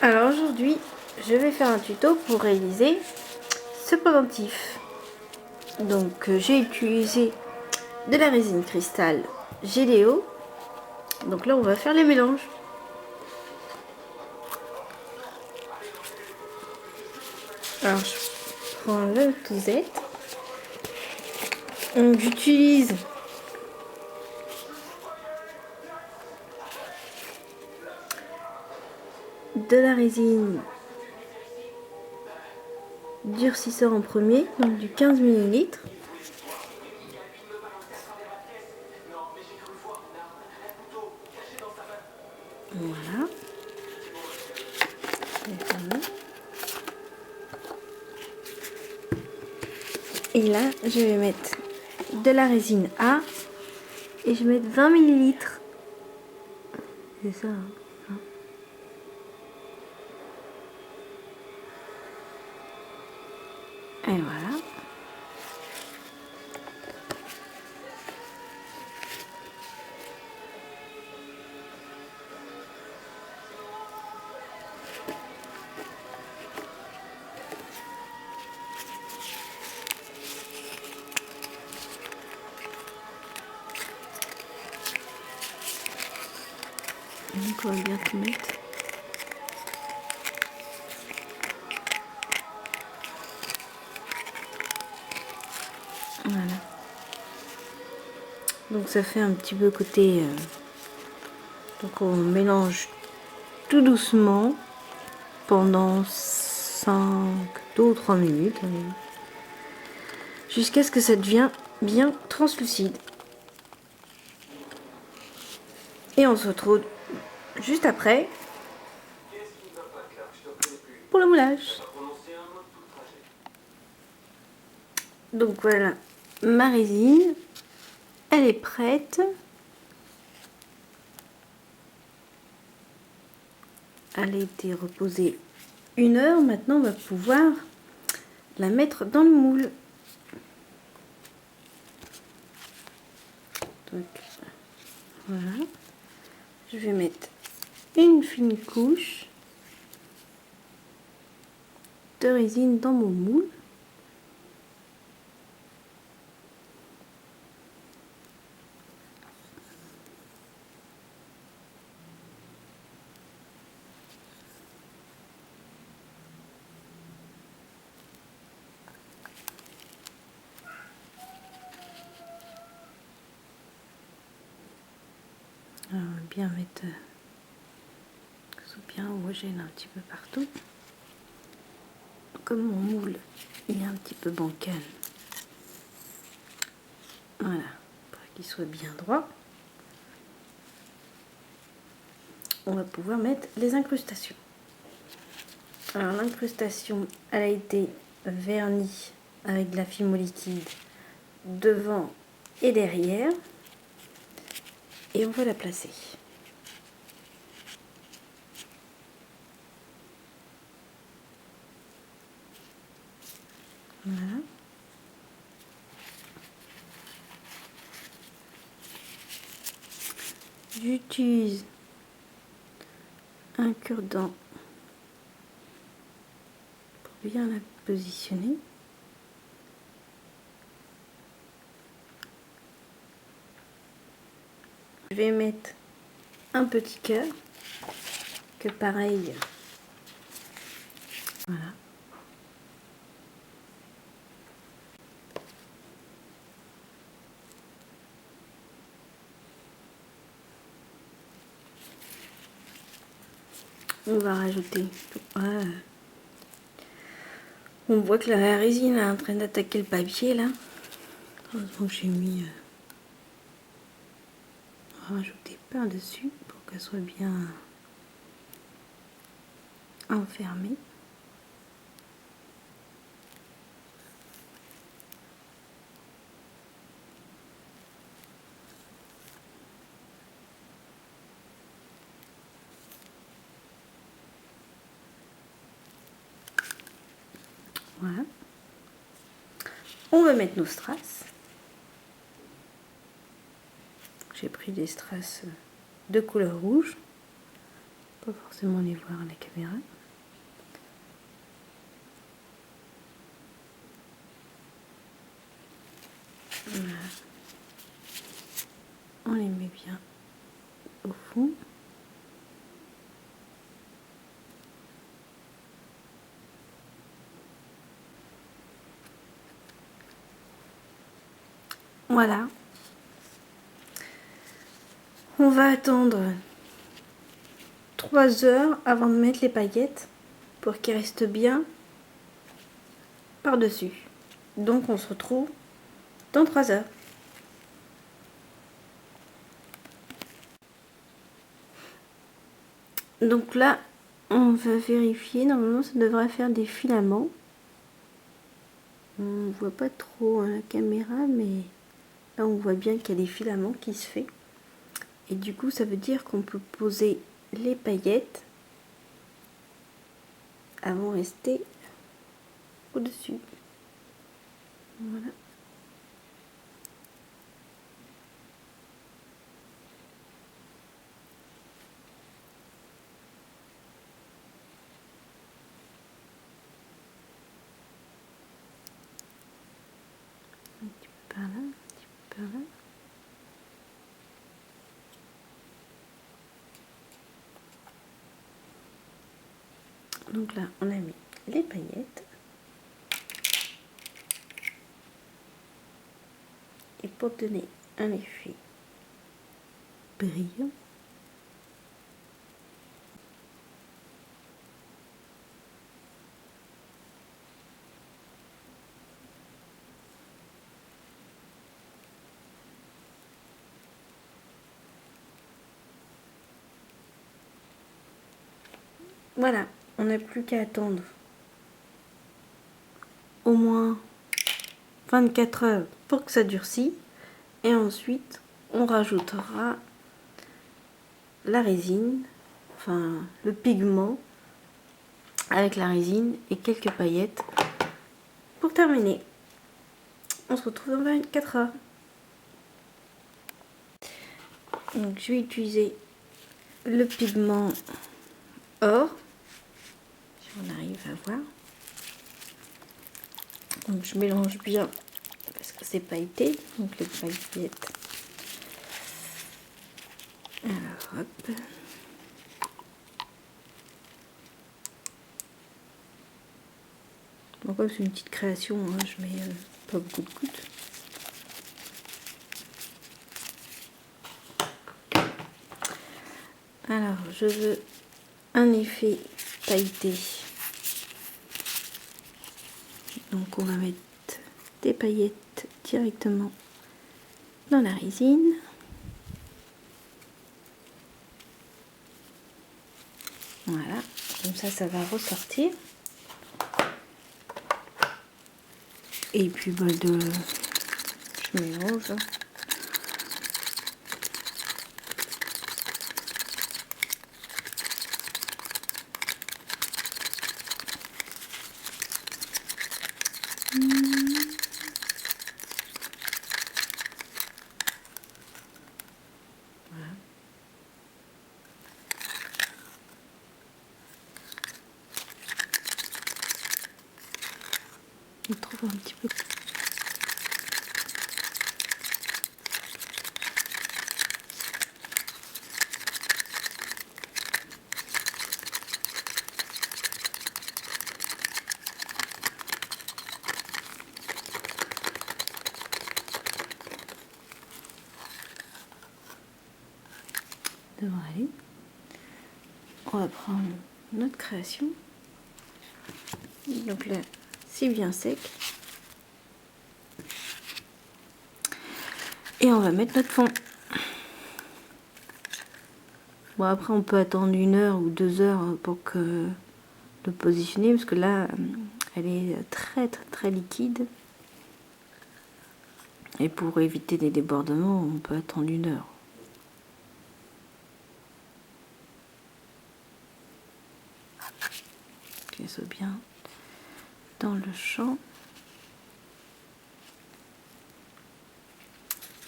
Alors aujourd'hui, je vais faire un tuto pour réaliser ce pendentif. Donc j'ai utilisé de la résine cristal Géléo. Donc là on va faire les mélanges. Alors je prends la tosette. Donc j'utilise de la résine durcisseur en premier, donc du 15 ml. Voilà. Et là, je vais mettre de la résine A et je vais mettre 20 ml. C'est ça. Hein. Et voilà. Donc on va bien tout mettre. Voilà. Donc ça fait un petit peu côté. Donc on mélange tout doucement pendant 2 ou 3 minutes. Jusqu'à ce que ça devienne bien translucide. Et on se retrouve juste après pour le moulage. Donc voilà, ma résine, elle est prête. Elle a été reposée 1 heure. Maintenant, on va pouvoir la mettre dans le moule. Donc voilà, je vais mettre une fine couche de résine dans mon moule. Alors, on va bien mettre que ce soit bien homogène un petit peu partout. Comme mon moule il est un petit peu bancal, voilà, pour qu'il soit bien droit, on va pouvoir mettre les incrustations. Alors l'incrustation, elle a été vernie avec de la fimo liquide devant et derrière, et on va la placer. Voilà. J'utilise un cure-dent pour bien la positionner. Je vais mettre un petit cœur, que pareil, voilà. On va rajouter. Ouais. On voit que la résine est en train d'attaquer le papier là. Heureusement que j'ai mis. On va rajouter par-dessus pour qu'elle soit bien enfermée. Voilà. On va mettre nos strass. J'ai pris des strass de couleur rouge pas forcément les voir à la caméra. Voilà. On les met bien au fond. Voilà. On va attendre 3 heures avant de mettre les paillettes pour qu'ils restent bien par-dessus. Donc on se retrouve dans 3 heures. Donc là, on va vérifier. Normalement, ça devrait faire des filaments. On voit pas trop à la caméra, mais là, on voit bien qu'il y a des filaments qui se fait. Et du coup, ça veut dire qu'on peut poser les paillettes. Elles vont rester au-dessus. Voilà. Un petit peu par là, un petit peu par là. Donc là, on a mis les paillettes. Et pour donner un effet brillant, voilà, on n'a plus qu'à attendre au moins 24 heures pour que ça durcisse. Et ensuite, on rajoutera la résine, enfin le pigment avec la résine et quelques paillettes pour terminer. On se retrouve dans 24 heures. Donc je vais utiliser le pigment or, si on arrive à voir. Donc je mélange bien parce que c'est pailleté, donc les paillettes. Alors hop. Bon, comme c'est une petite création, hein, je mets pas beaucoup de gouttes. Alors je veux un effet pailleté. Donc on va mettre des paillettes directement dans la résine. Voilà, comme ça va ressortir. Et puis je mélange. Voilà. On trouve un petit peu. Devrait aller. On va prendre notre création. Donc là, c'est bien sec. Et on va mettre notre fond. Bon, après, on peut attendre 1 heure ou 2 heures pour que le positionner, parce que là, elle est très liquide. Et pour éviter des débordements, on peut attendre 1 heure. Qu'elle soit bien dans le champ.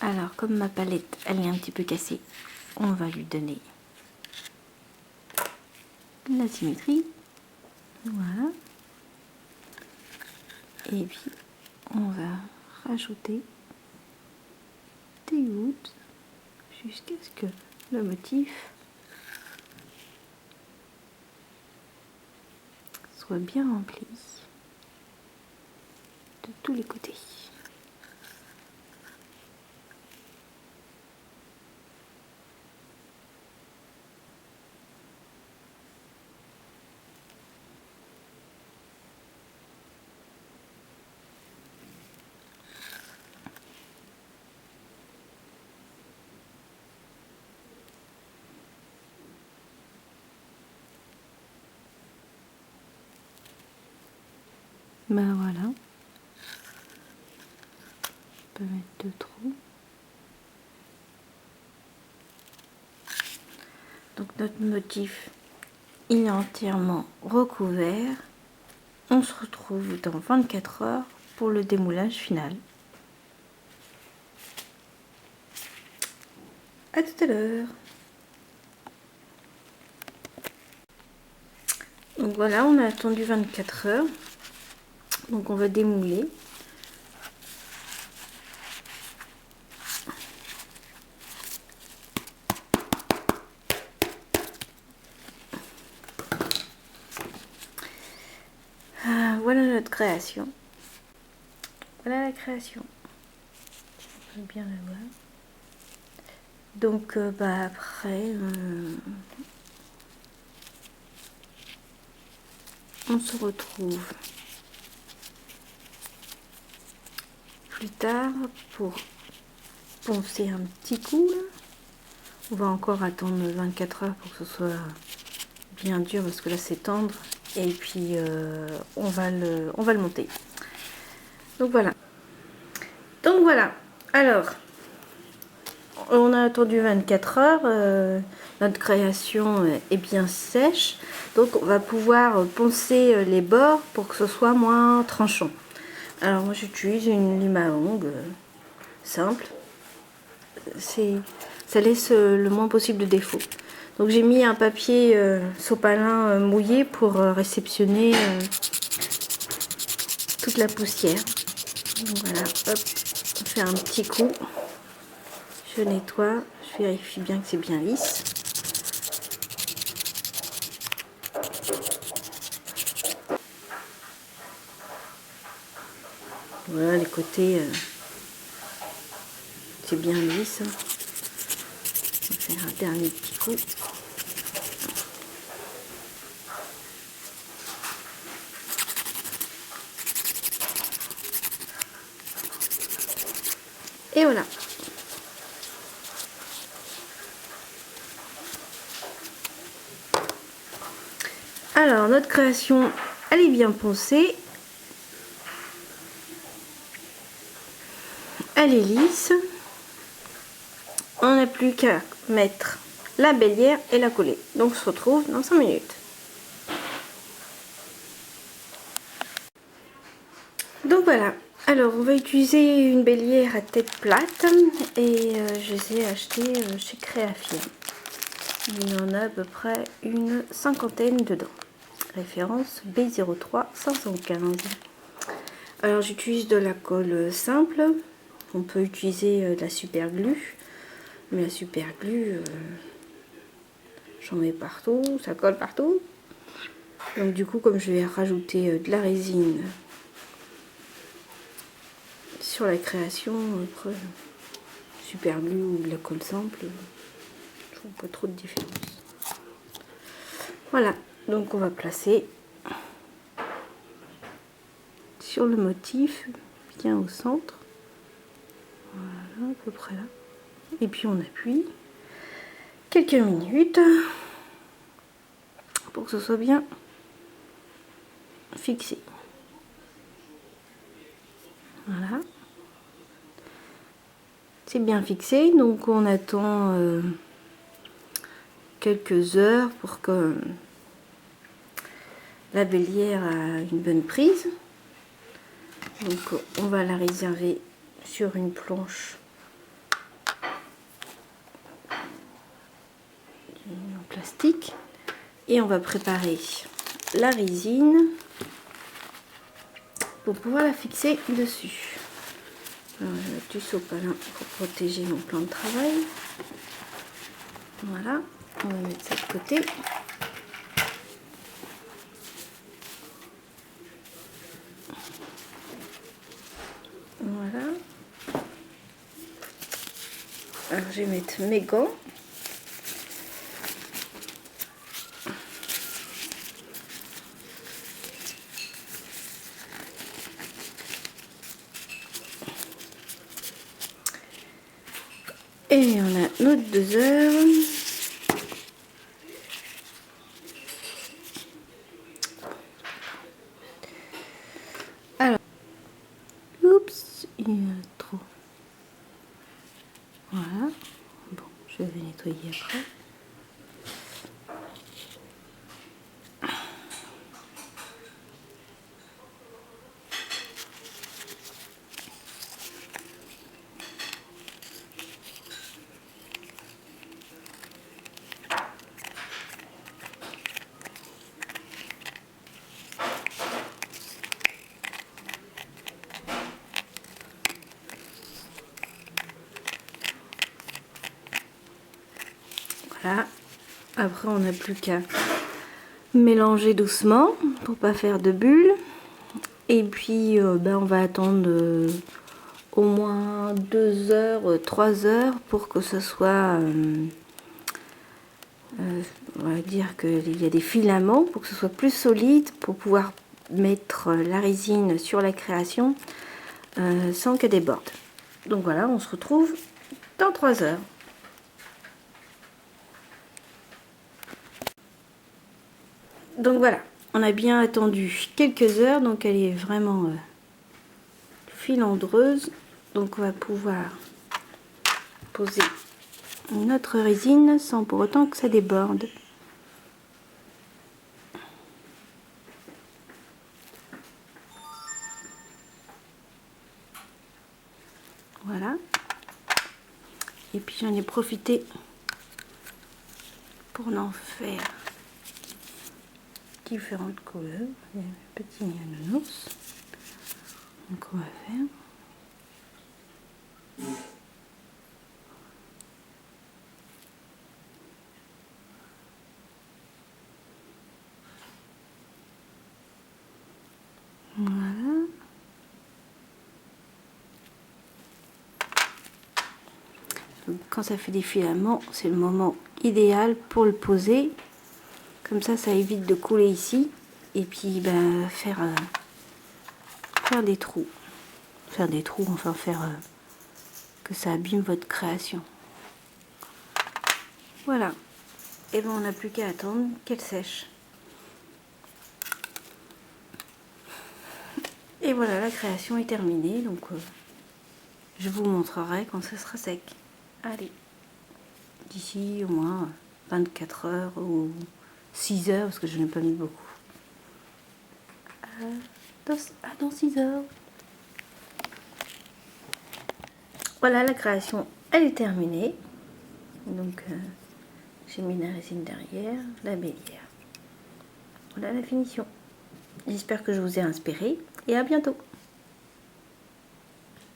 Alors, comme ma palette, elle est un petit peu cassée, on va lui donner la symétrie. Voilà. Et puis on va rajouter des gouttes jusqu'à ce que le motif soit bien rempli de tous les côtés. Ben voilà, on peut mettre 2 trous. Donc notre motif, il est entièrement recouvert. On se retrouve dans 24 heures pour le démoulage final. À tout à l'heure. Donc voilà, on a attendu 24 heures. Donc on va démouler. Voilà notre création. Voilà la création. On peut bien la voir. Donc après, on se retrouve plus tard pour poncer un petit coup. Là. On va encore attendre 24 heures pour que ce soit bien dur parce que là c'est tendre. Et puis on va le monter. Donc voilà. Alors, on a attendu 24 heures. Notre création est bien sèche. Donc on va pouvoir poncer les bords pour que ce soit moins tranchant. Alors moi j'utilise une lime à ongles simple. Ça laisse le moins possible de défauts. Donc j'ai mis un papier sopalin mouillé pour réceptionner toute la poussière. Donc voilà, hop, on fait un petit coup. Je nettoie, je vérifie bien que c'est bien lisse. Voilà, les côtés, c'est bien lisse. On va faire un dernier petit coup. Et voilà. Alors, notre création, elle est bien poncée. Elle est lisse. On n'a plus qu'à mettre la bélière et la coller. Donc, on se retrouve dans 5 minutes. Donc voilà. Alors, on va utiliser une bélière à tête plate et je les ai achetées chez Créafirm. Il y en a à peu près une cinquantaine dedans. Référence B03 515. Alors j'utilise de la colle simple. On peut utiliser de la super glue. Mais la super glue, j'en mets partout, ça colle partout. Donc du coup, comme je vais rajouter de la résine sur la création, après, super glue ou de la colle simple, je vois pas trop de différence. Voilà, donc on va placer sur le motif, bien au centre. Voilà, à peu près là. Et puis on appuie quelques minutes pour que ce soit bien fixé. Voilà. C'est bien fixé, donc on attend quelques heures pour que la bélière a une bonne prise. Donc on va la réserver sur une planche en plastique. Et on va préparer la résine pour pouvoir la fixer dessus. Alors, je vais du sopalin pour protéger mon plan de travail. Voilà, on va mettre ça de côté. Voilà. Alors je vais mettre mes gants. Et on a notre 2 heures. Alors, oups, il y a trop. Voilà. Bon, je vais nettoyer après. Voilà. Après, on n'a plus qu'à mélanger doucement pour pas faire de bulles. Et puis, on va attendre au moins 2 heures, 3 heures pour que ce soit, on va dire qu'il y a des filaments pour que ce soit plus solide, pour pouvoir mettre la résine sur la création sans qu'elle déborde. Donc voilà, on se retrouve dans 3 heures. Donc voilà, on a bien attendu quelques heures, donc elle est vraiment filandreuse. Donc on va pouvoir poser notre résine sans pour autant que ça déborde. Voilà. Et puis j'en ai profité pour en faire différentes couleurs. Il y a un petit nounours. Donc on va faire. Voilà. Donc, quand ça fait des filaments, c'est le moment idéal pour le poser. Comme ça, ça évite de couler ici. Et puis faire des trous. Faire des trous, enfin faire que ça abîme votre création. Voilà. Et on n'a plus qu'à attendre qu'elle sèche. Et voilà, la création est terminée. Donc je vous montrerai quand ce sera sec. Allez. D'ici au moins 24 heures ou 6 heures, parce que je n'ai pas mis beaucoup. Dans 6 heures. Voilà, la création, elle est terminée. Donc, j'ai mis la résine derrière, la bélière. Voilà la finition. J'espère que je vous ai inspiré et à bientôt.